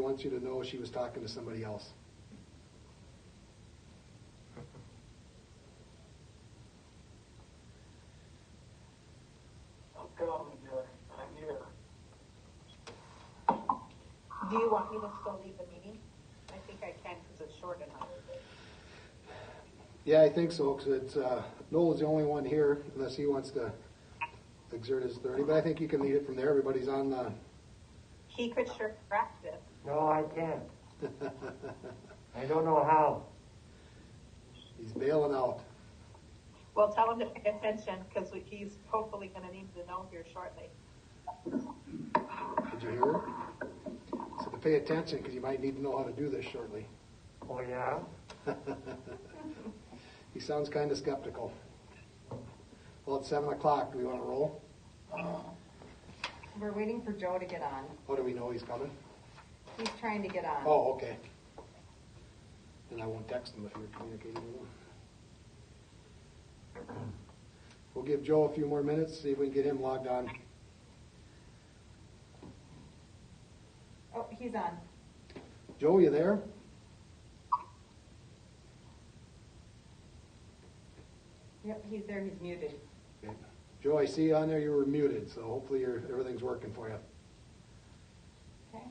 wants you to know she was talking to somebody else. I'm here. Do you want me to still leave the meeting? I think I can because it's short enough. Yeah, I think so, because it's Noel's the only one here, unless he wants to exert his authority. But I think you can lead it from there. Everybody's on the... He could sure correct it. No, I can't. I don't know how. He's bailing out. Well, tell him to pay attention because he's hopefully going to need to know here shortly. Did you hear her? So to pay attention, because you might need to know how to do this shortly. Oh, yeah? He sounds kind of skeptical. Well, it's 7 o'clock. Do we want to roll? We're waiting for Joe to get on. Oh, do we know he's coming? He's trying to get on. Oh, okay. And I won't text him if you're communicating with him. We'll give Joe a few more minutes, see if we can get him logged on. Oh, he's on. Joe, you there? Yep, he's there. He's muted. Okay. Joe, I see you on there. You were muted, so hopefully everything's working for you. Okay.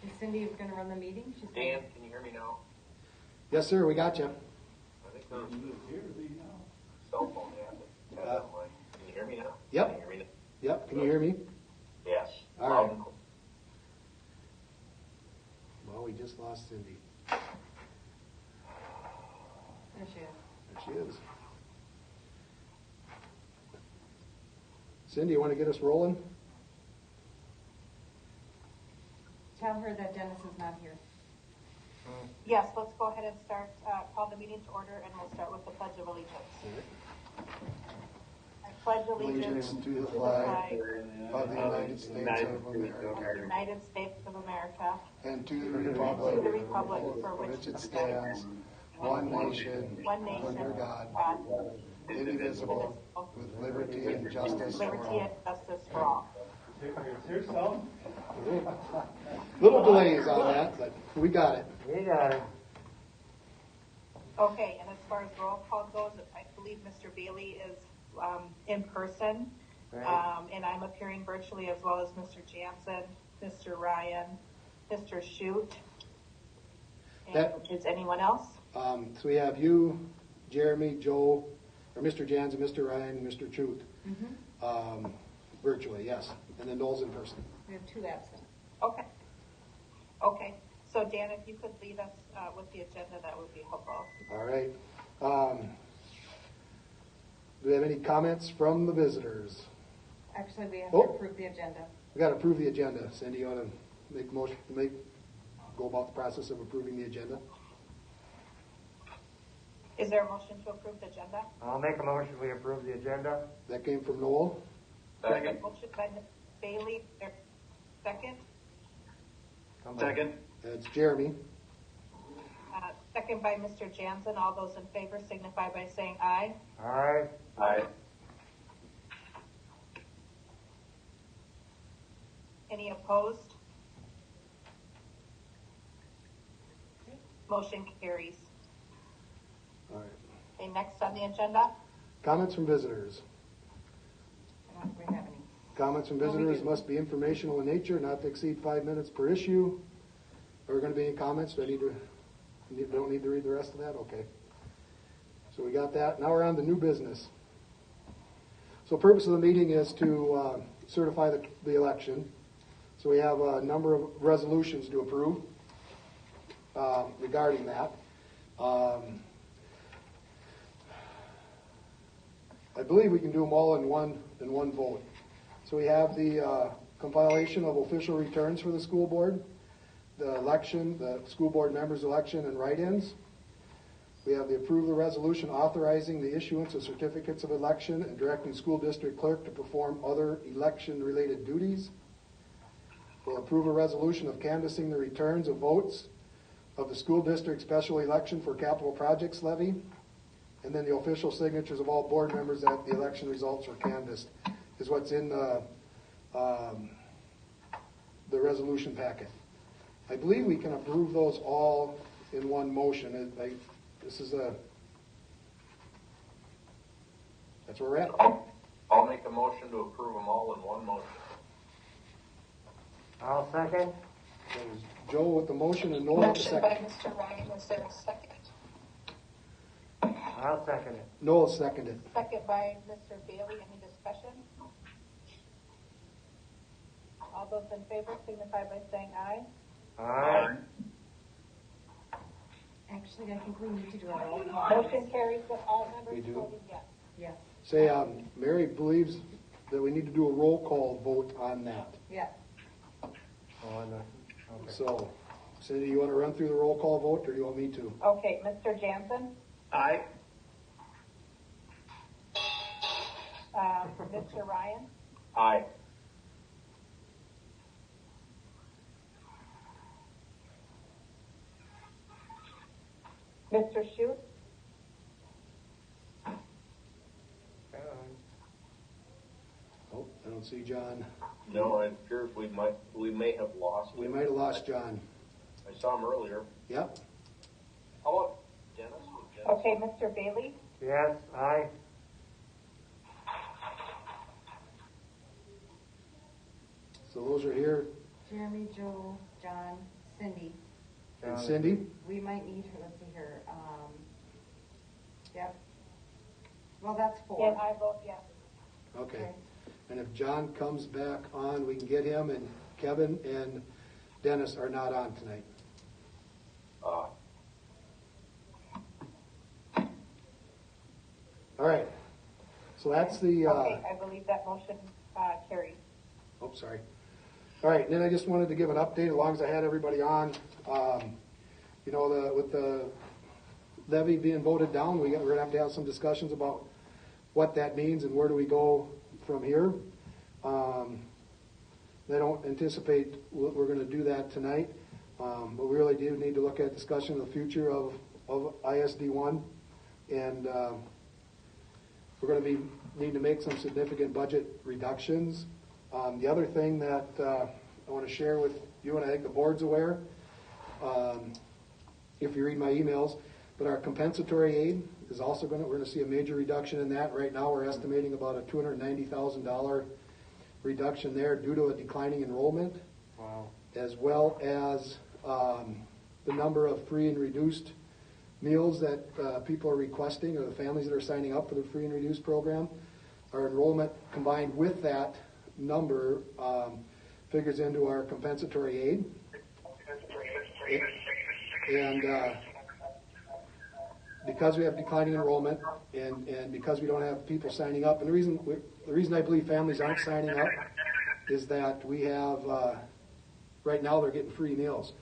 Is Cindy going to run the meeting? She's Dan, can you hear me now? Yes, sir. We got you. I think there's cell phone happening. Can you hear me now? Yep. Can you hear me now? Yep. Can you hear me? Yes. All right. Well, we just lost Cindy. There she is. There she is. Cindy, you want to get us rolling? Tell her that Dennis is not here. Yes, let's go ahead and start, call the meeting to order, and we'll start with the Pledge of Allegiance. I pledge allegiance to the flag of the United States of America, United States of America, and to the to the republic republic for which it stands, one nation, under God, indivisible, with liberty and justice for liberty and all. justice for all. Little delays on that, but we got it. We got it. Okay, and as far as roll call goes, I believe Mr. Bailey is in person, Right. and I'm appearing virtually as well as Mr. Jansen, Mr. Ryan, Mr. Shute. And That- is anyone else? So we have you, Jeremy, Joe, or Mr. Jansen, Mr. Ryan, Mr. Chute. Virtually, yes. And then Noel's in person. We have 2 absent. Okay. Okay. So Dan, if you could lead us with the agenda, that would be helpful. All right. Do we have any comments from the visitors? Actually, we have Oh. to approve the agenda. We got to approve the agenda. Cindy, you want to make a motion, go about the process of approving the agenda? Is there a motion to approve the agenda? I'll make a motion. We approve the agenda. That came from Noel. Second. Motion by Ms. Bailey, there, second. Second. That's Jeremy. Second by Mr. Jansen. All those in favor signify by saying aye. All right. Aye. Any opposed? Motion carries. All right. Okay, next on the agenda. Comments from visitors. I don't think we have any. Comments from Oh, we visitors do. must be informational in nature, not to exceed 5 minutes per issue. Are there going to be any comments? Don't need to read the rest of that? Okay. So we got that. Now we're on to new business. So the purpose of the meeting is to certify the election. So we have a number of resolutions to approve regarding that. I believe we can do them all in one vote. So we have the compilation of official returns for the school board, the election, the school board members' election and write-ins. We have the approval resolution authorizing the issuance of certificates of election and directing school district clerk to perform other election-related duties. We'll approve a resolution of canvassing the returns of votes of the school district special election for capital projects levy, and then the official signatures of all board members that the election results were canvassed is what's in the the resolution packet. I believe we can approve those all in one motion. That's where we're at. I'll make a motion to approve them all in one motion. I'll second. There's Joe with the motion and Noel with the Motion by second. Mr. Ryan, is there a second? I'll second it. Noel seconded. Second by Mr. Bailey. Any discussion? All those in favor signify by saying aye. Aye. Actually, I think we need to do a roll call. Motion carries with all We members do. voting yes. Yes. Say, Mary believes that we need to do a roll call vote on that. Yes. Oh, no. Okay. So, Cindy, you want to run through the roll call vote, or do you want me to? Okay, Mr. Jansen, Aye. Mr. Ryan, Aye. Mr. Shute, Oh, I don't see John. No, it appears we may have lost We him. might have lost John. I saw him earlier. Yep. How about Dennis? Would Dennis- okay, Mr. Bailey, Yes, aye. So those are here. Jeremy, Joe, John, Cindy. And Cindy? We might need her, let's see here, yep. Well, that's and four. I vote yes. Okay. And if John comes back on, we can get him, and Kevin and Dennis are not on tonight. All right. So that's the, Okay, I believe that motion carries. oh, sorry. All right, and then I just wanted to give an update, as long as I had everybody on. You know, with the levy being voted down, we're gonna have to have some discussions about what that means and where do we go from here. I don't anticipate we're gonna do that tonight, but we really do need to look at discussion of the future of ISD one, and we're gonna need to make some significant budget reductions. The other thing that I want to share with you, and I think the board's aware, if you read my emails, but our compensatory aid is also we're going to see a major reduction in that. Right now, we're estimating about a $290,000 reduction there due to a declining enrollment, Wow. as well as the number of free and reduced meals that people are requesting, or the families that are signing up for the free and reduced program. Our enrollment combined with that number figures into our compensatory aid. And because we have declining enrollment and because we don't have people signing up, and the reason I believe families aren't signing up is that we have, right now they're getting free meals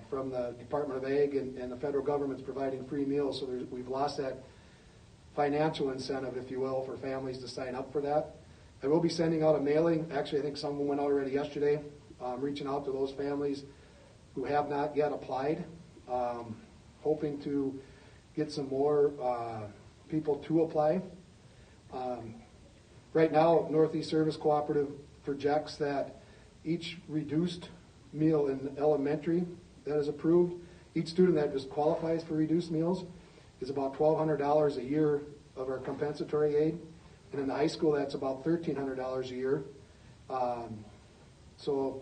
from the Department of Ag, and the federal government's providing free meals, so we've lost that financial incentive, if you will, for families to sign up for that. I will be sending out a mailing. Actually, I think someone went out already yesterday, reaching out to those families who have not yet applied, hoping to get some more people to apply. Right now, Northeast Service Cooperative projects that each reduced meal in elementary that is approved, each student that just qualifies for reduced meals is about $1,200 a year of our compensatory aid. And in the high school, that's about $1,300 a year. So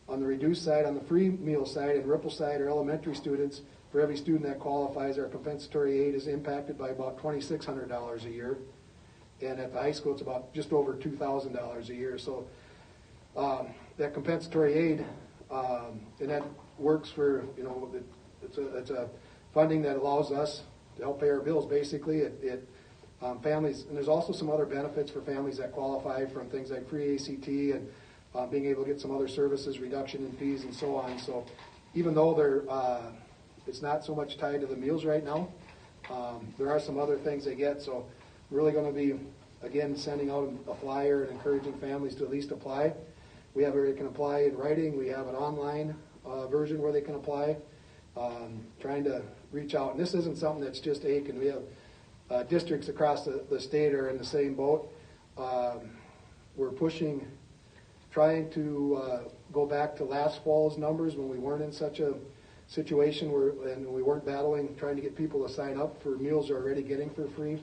on the reduced side, on the free meal side and Ripple side, our elementary students, for every student that qualifies, our compensatory aid is impacted by about $2,600 a year. And at the high school, it's about just over $2,000 a year. So that compensatory aid, and that works for, you know, it's a funding that allows us to help pay our bills, basically. Families, and there's also some other benefits for families that qualify from things like free ACT and being able to get some other services, reduction in fees, and so on. So even though it's not so much tied to the meals right now, there are some other things they get. So we're really going to be, again, sending out a flyer and encouraging families to at least apply. We have where they can apply in writing. We have an online version where they can apply. Trying to reach out. And this isn't something that's just Aiken. We have districts across the state are in the same boat. We're pushing, trying to go back to last fall's numbers when we weren't in such a situation and we weren't battling, trying to get people to sign up for meals they're already getting for free.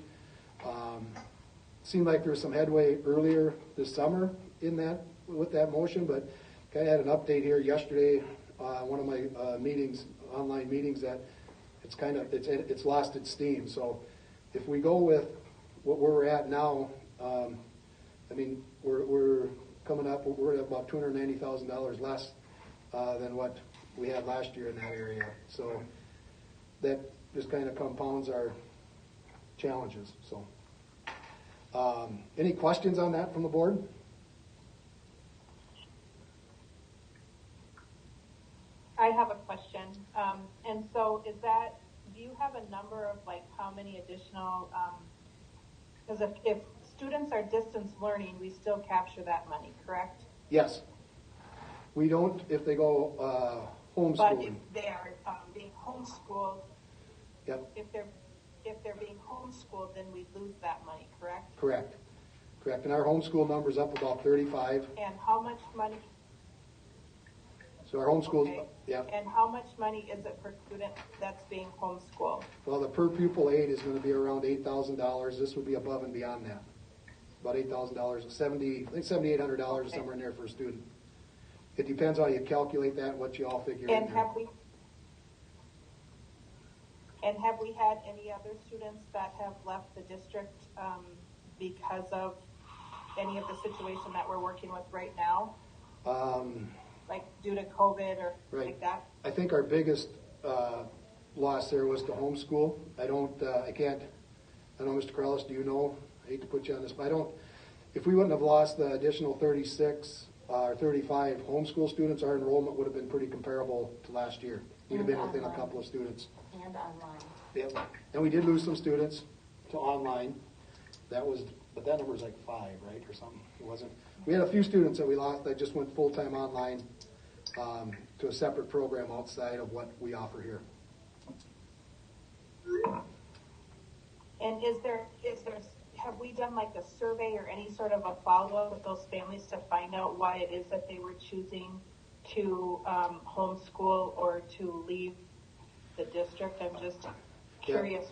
Seemed like there was some headway earlier this summer in that, with that motion, but kind of had an update here yesterday, one of my meetings, online meetings, that it's lost its steam. So if we go with what we're at now, I mean, we're coming up, we're at about $290,000 less than what we had last year in that area. So that just kind of compounds our challenges. So any questions on that from the board? I have a question. And so do you have a number of like how many additional, because if students are distance learning, we still capture that money, correct? Yes. We don't if they go homeschooling. But if they are being homeschooled, Yep. if they're being homeschooled, then we lose that money, correct? Correct. And our homeschool number's up about 35. And how much money? So our homeschool, Okay. yeah. And how much money is it per student that's being homeschooled? Well, the per pupil aid is going to be around $8,000. This would be above and beyond that. About $8,000, I think $7,800 or somewhere in there for a student. It depends how you calculate that and what you all figure in And there. have we had any other students that have left the district because of any of the situation that we're working with right now? Like due to COVID or Right. like that? I think our biggest loss there was to homeschool. I know, Mr. Corrales, do you know? I hate to put you on this, but if we wouldn't have lost the additional 36 or 35 homeschool students, our enrollment would have been pretty comparable to last year. We'd have been within a couple of students. And online. Yep. And we did lose some students to online. But that number was like 5, right, or something. It wasn't. We had a few students that we lost that just went full-time online to a separate program outside of what we offer here. And have we done like a survey or any sort of a follow-up with those families to find out why it is that they were choosing to homeschool or to leave the district? I'm just curious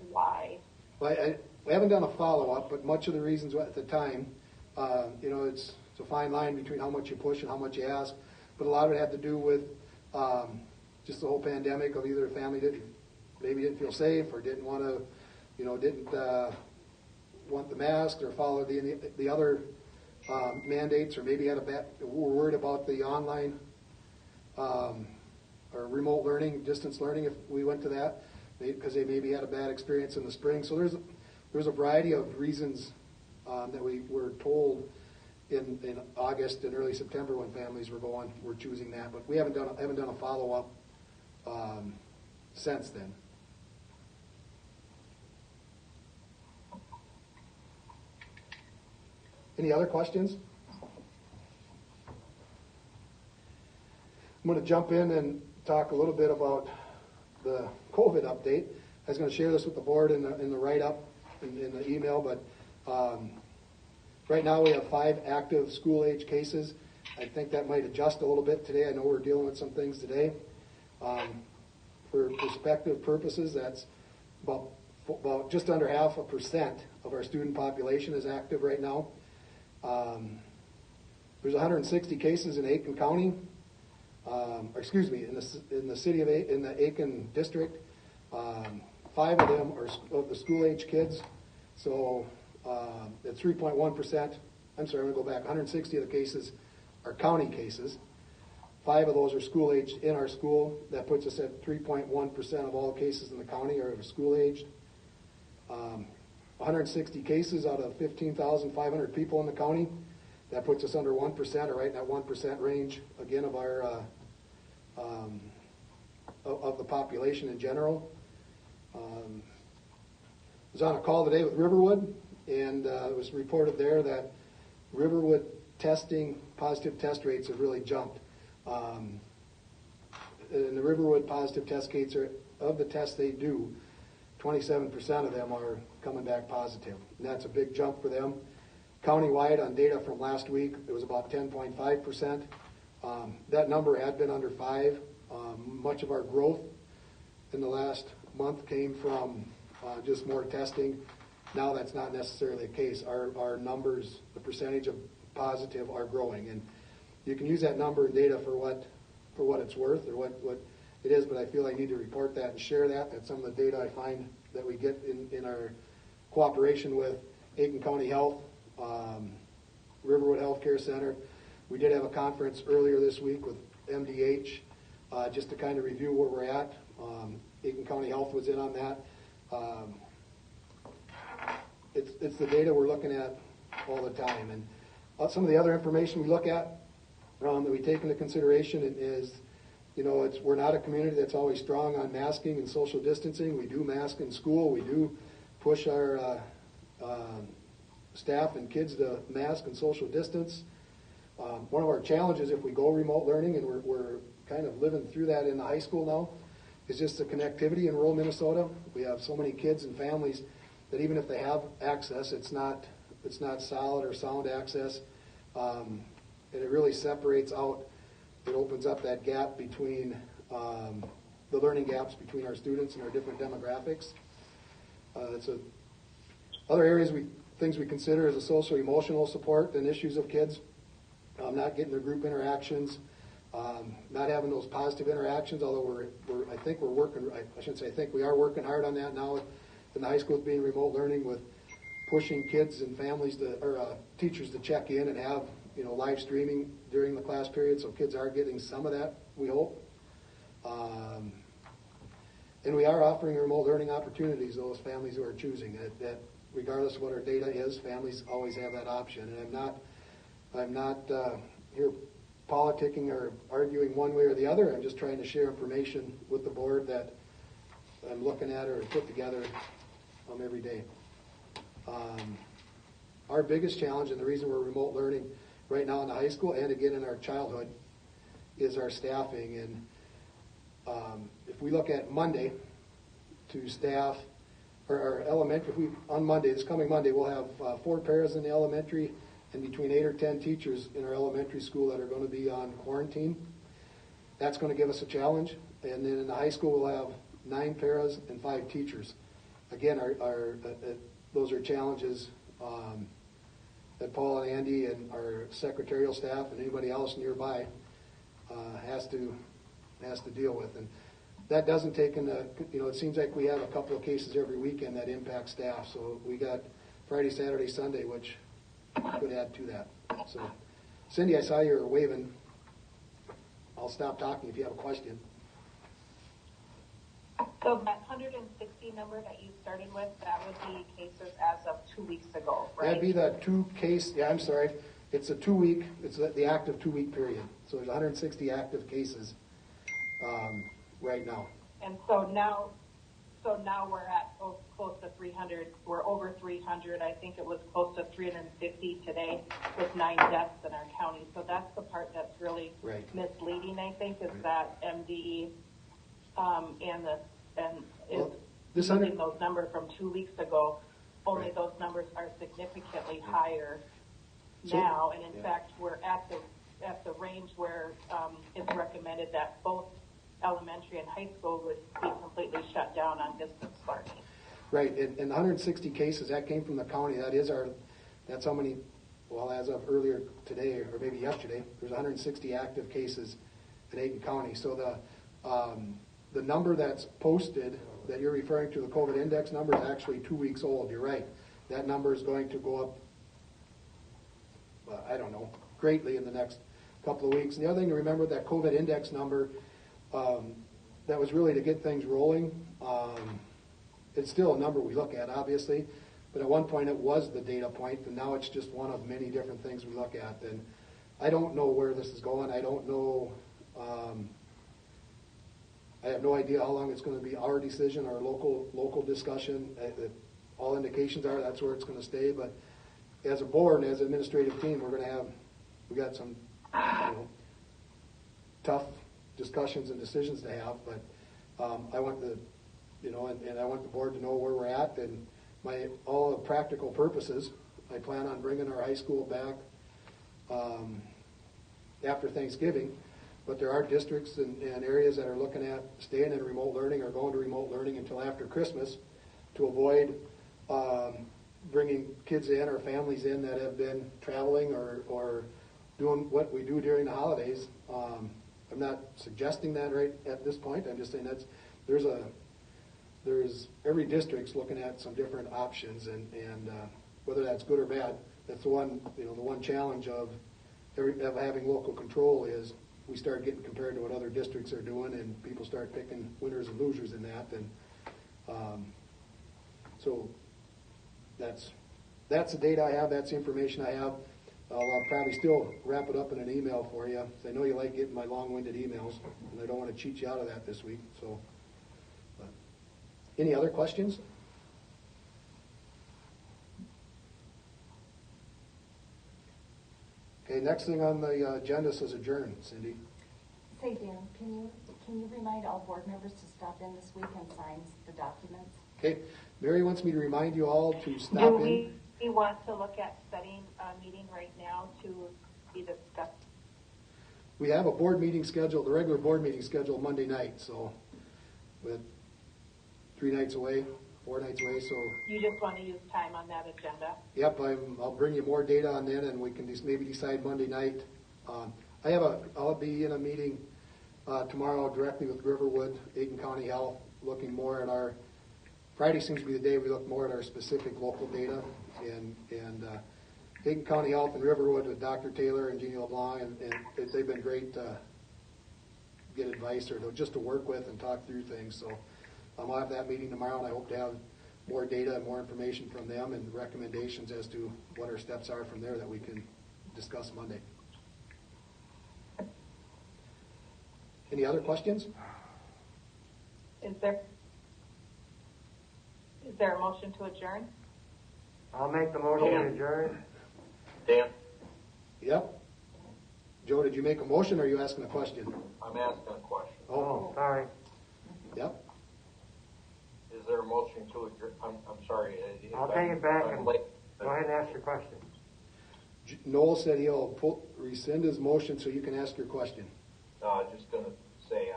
why. Well, we haven't done a follow-up, but much of the reasons at the time, it's a fine line between how much you push and how much you ask, but a lot of it had to do with just the whole pandemic of either a family didn't feel safe or didn't want to, didn't want the mask or follow the other mandates, or maybe were worried about the online or remote learning, distance learning if we went to that, because they maybe had a bad experience in the spring. So there's a variety of reasons that we were told in August and early September when families were choosing that, but we haven't done a follow-up since then. Any other questions? I'm going to jump in and talk a little bit about the COVID update. I was going to share this with the board in the write-up in the email, but right now we have 5 active school-age cases. I think that might adjust a little bit today. I know we're dealing with some things today. For perspective purposes, that's about just under 0.5% of our student population is active right now. There's 160 cases in Aiken County. In the city of in the Aiken district. 5 of them are of the school-age kids. So at 3.1%, I'm sorry, I'm going to go back. 160 of the cases are county cases. 5 of those are school-aged in our school. That puts us at 3.1% of all cases in the county are school-aged. 160 cases out of 15,500 people in the county. That puts us under 1%, or right in that 1% range, again, of our of the population in general. I was on a call today with Riverwood, and it was reported there that Riverwood positive test rates have really jumped. And the Riverwood positive test rates of the tests they do, 27% of them are coming back positive. And that's a big jump for them. Countywide on data from last week, it was about 10.5%. That number had been under 5. Much of our growth in the last month came from just more testing. Now that's not necessarily the case. Our numbers, the percentage of positive, are growing, and you can use that number and data for what it's worth or what it is. But I feel I need to report that and share that. That's some of the data I find that we get in our cooperation with Aiken County Health, Riverwood Healthcare Center. We did have a conference earlier this week with MDH just to kind of review where we're at. Aiken County Health was in on that. It's the data we're looking at all the time. And some of the other information we look at that we take into consideration is, we're not a community that's always strong on masking and social distancing. We do mask in school. We do push our staff and kids to mask and social distance. One of our challenges if we go remote learning, and we're kind of living through that in the high school now, is just the connectivity in rural Minnesota. We have so many kids and families that even if they have access, it's not solid or sound access, and it really separates out. It opens up that gap between the learning gaps between our students and our different demographics. Other areas things we consider as a social emotional support and issues of kids, not getting their group interactions, not having those positive interactions. Although we are working hard on that now in the high schools being remote learning, with pushing kids and families teachers to check in and have live streaming during the class period, so kids are getting some of that, we hope. And we are offering remote learning opportunities to those families who are choosing that regardless of what our data is, families always have that option. And I'm not here politicking or arguing one way or the other. I'm just trying to share information with the board that I'm looking at or put together every day. Our biggest challenge, and the reason we're remote learning right now in the high school and again in our childhood, is our staffing. And if we look at Monday to staff or elementary, on Monday, this coming Monday, we'll have 4 paras in the elementary and between 8 or 10 teachers in our elementary school that are going to be on quarantine. That's going to give us a challenge. And then in the high school, we'll have 9 paras and 5 teachers. Again, those are challenges that Paul and Andy and our secretarial staff and anybody else nearby has to deal with. And that doesn't take into, it seems like we have a couple of cases every weekend that impact staff. So we got Friday, Saturday, Sunday, which could add to that. So, Cindy, I saw you were waving. I'll stop talking if you have a question. So that 160 number that you started with, that would be cases as of 2 weeks ago, right? That'd be the I'm sorry. It's a 2-week, it's the active 2-week period. So there's 160 active cases right now. And so now we're at close to 300. We're over 300. I think it was close to 350 today with 9 deaths in our county. So that's the part that's really misleading, I think, is that MD using those numbers from 2 weeks ago. Only those numbers are significantly higher now, and in fact, we're at the range where it's recommended that both elementary and high school would be completely shut down on distance learning. Right, and 160 cases, that came from the county. That's how many, well, as of earlier today, or maybe yesterday, there's 160 active cases in Aiken County. So the number that's posted that you're referring to, the COVID index number, is actually 2 weeks old. You're right. That number is going to go up, greatly in the next couple of weeks. And the other thing to remember, that COVID index number, that was really to get things rolling. It's still a number we look at, obviously, but at one point it was the data point, and now it's just one of many different things we look at. And I don't know where this is going. I don't know. I have no idea how long it's going to be our decision, our local discussion. All indications are that's where it's going to stay. But as a board and as an administrative team, we got some tough discussions and decisions to have. But I want and I want the board to know where we're at, and all the practical purposes I plan on bringing our high school back after Thanksgiving, but there are districts and areas that are looking at staying in remote learning or going to remote learning until after Christmas to avoid bringing kids in or families in that have been traveling or doing what we do during the holidays. I'm not suggesting that right at this point. I'm just saying there's every district's looking at some different options, and whether that's good or bad, that's the one challenge of having local control is we start getting compared to what other districts are doing, and people start picking winners and losers in that, and so that's the data I have. That's the information I have. I'll probably still wrap it up in an email for you. I know you like getting my long-winded emails, and I don't want to cheat you out of that this week. So, any other questions? Okay, next thing on the agenda says adjourn, Cindy. Say, Dan, can you remind all board members to stop in this week and sign the documents? Okay, Mary wants me to remind you all to stop Do in. we want to look at setting a meeting right now to be discussed? We have a board meeting scheduled, the regular board meeting scheduled Monday night, so with 3 nights away, 4 nights away, so. You just want to use time on that agenda? Yep, I'll bring you more data on that, and we can just maybe decide Monday night. I'll be in a meeting tomorrow directly with Riverwood, Aiken County Health, looking more at our, Friday seems to be the day we look more at our specific local data, and Aiken County Health and Riverwood with Dr. Taylor and Jeannie LeBlanc, and they've been great to get advice or just to work with and talk through things. So I'll have that meeting tomorrow, and I hope to have more data and more information from them and recommendations as to what our steps are from there that we can discuss Monday. Any other questions? Is there a motion to adjourn? I'll make the motion to adjourn. Dan, Yep. Joe, did you make a motion or are you asking a question? I'm asking a question. Oh, sorry. Yep. Is there a motion to adjourn? I'm sorry. I'll take it back I'm and late. go ahead and ask your question. Noel said he'll rescind his motion so you can ask your question. Just going to say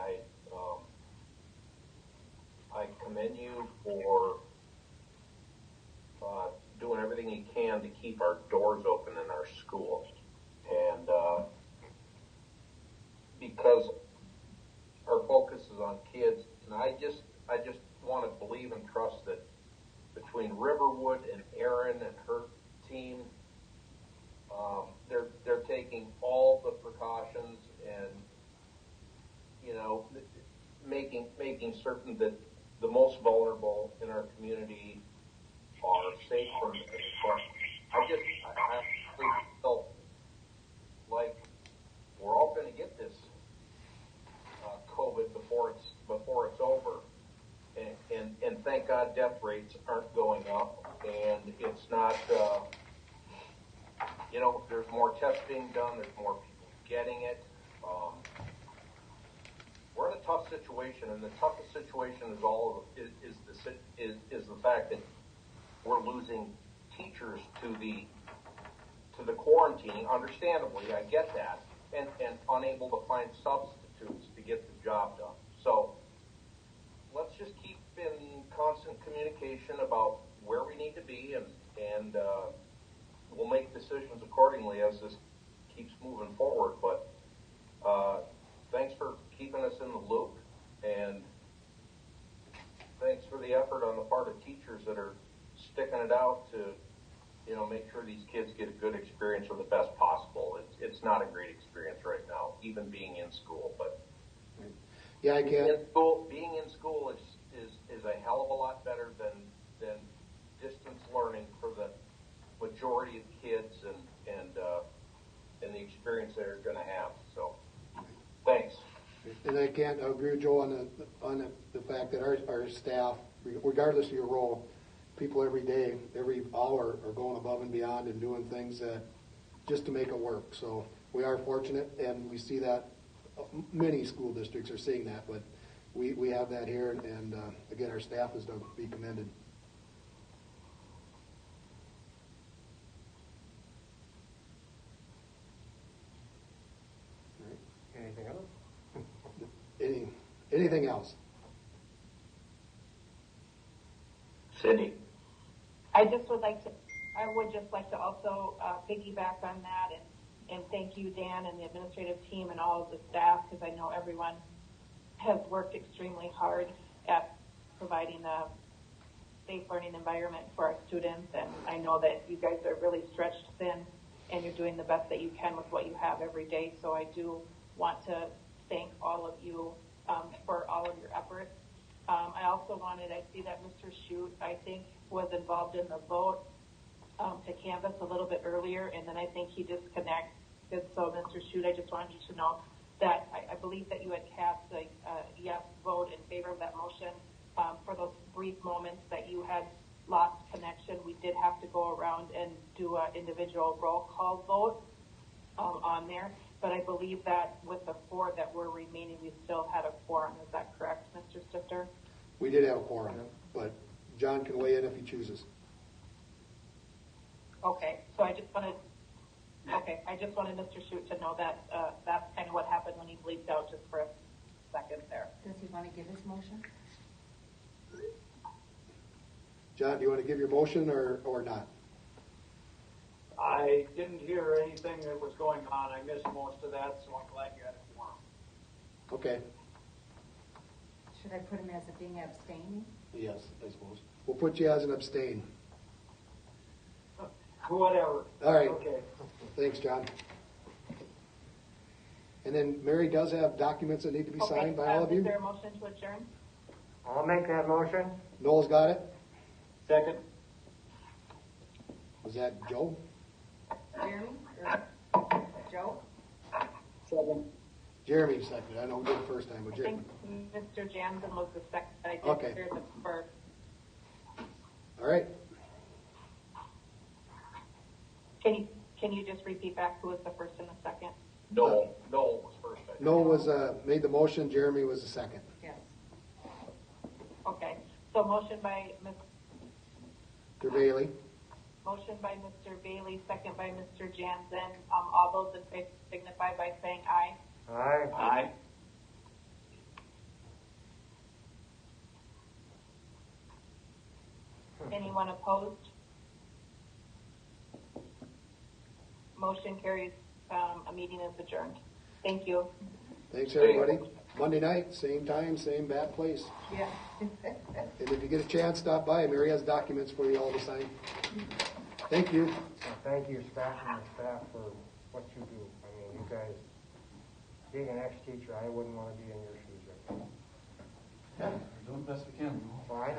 I commend you for doing everything you can to keep our doors open in our schools, and because our focus is on kids, and I just want to believe and trust that between Riverwood and Erin and her team, they're taking all the precautions and making certain that the most vulnerable in our community are safe from this. I feel like we're all going to get this COVID before it's over, and thank God death rates aren't going up, and it's not. There's more tests being done. There's more people getting it. We're in a tough situation, and the toughest situation is the fact that we're losing teachers to the quarantining. Understandably, I get that, and unable to find substitutes to get the job done. So let's just keep in constant communication about where we need to be, and we'll make decisions accordingly as this keeps moving forward. But thanks for keeping us in the loop, and thanks for the effort on the part of teachers that are sticking it out to, make sure these kids get a good experience or the best possible. It's not a great experience right now, even being in school. But Yeah, I can't. Being in school is a hell of a lot better than distance learning for the majority of kids and the experience they're going to have. So, thanks. And I agree with Joe on the fact that our staff, regardless of your role, people every day, every hour are going above and beyond and doing things just to make it work. So we are fortunate, and we see that many school districts are seeing that, but we have that here, and again, our staff is to be commended. Anything else? Cindy? I would just like to also piggyback on that and thank you, Dan, and the administrative team and all of the staff, because I know everyone has worked extremely hard at providing a safe learning environment for our students. And I know that you guys are really stretched thin and you're doing the best that you can with what you have every day. So I do want to thank all of you for all of your efforts. I also I see that Mr. Shute, I think, was involved in the vote to canvass a little bit earlier, and then I think he disconnected. So, Mr. Shute, I just wanted you to know that I believe that you had cast a yes vote in favor of that motion. For those brief moments that you had lost connection, we did have to go around and do an individual roll call vote on there. But I believe that with the 4 that were remaining, we still had a quorum. Is that correct, Mr. Stifter? We did have a quorum, but John can weigh in if he chooses. Okay, so I just wanted Mr. Shute to know that that's kind of what happened when he bleeped out just for a second there. Does he want to give his motion? John, do you want to give your motion or not? I didn't hear anything that was going on. I missed most of that, so I'm glad you had a quorum. Okay. Should I put him as being abstaining? Yes, I suppose. We'll put you as an abstain. Whatever. All right. Okay. Thanks, John. And then Mary does have documents that need to be signed by all of Is you. there a motion to adjourn? I'll make that motion. Noel's got it. Second. Was that Joe? Jeremy or Joe? Second. Jeremy seconded. I know who did it first time, but I Jeremy. think Mr. Jansen was the second. I did Okay. hear the first. All right. Can you just repeat back who was the first and the second? No was first. I think. Noel was made the motion. Jeremy was the second. Yes. Okay. So motion by Mr. Bailey. Mr. Bailey, second by Mr. Jansen. All those in favor signify by saying aye. Aye. Aye. Anyone opposed? Motion carries. A meeting is adjourned. Thank you. Thanks, everybody. Monday night, same time, same bad place. Yeah. And if you get a chance, stop by. Mary has documents for you all to sign. Thank you. Thank you, staff and the staff, for what you do. I mean, you guys, being an ex-teacher, I wouldn't want to be in your shoes right now. Yeah, we're doing the best we can. Well, I know.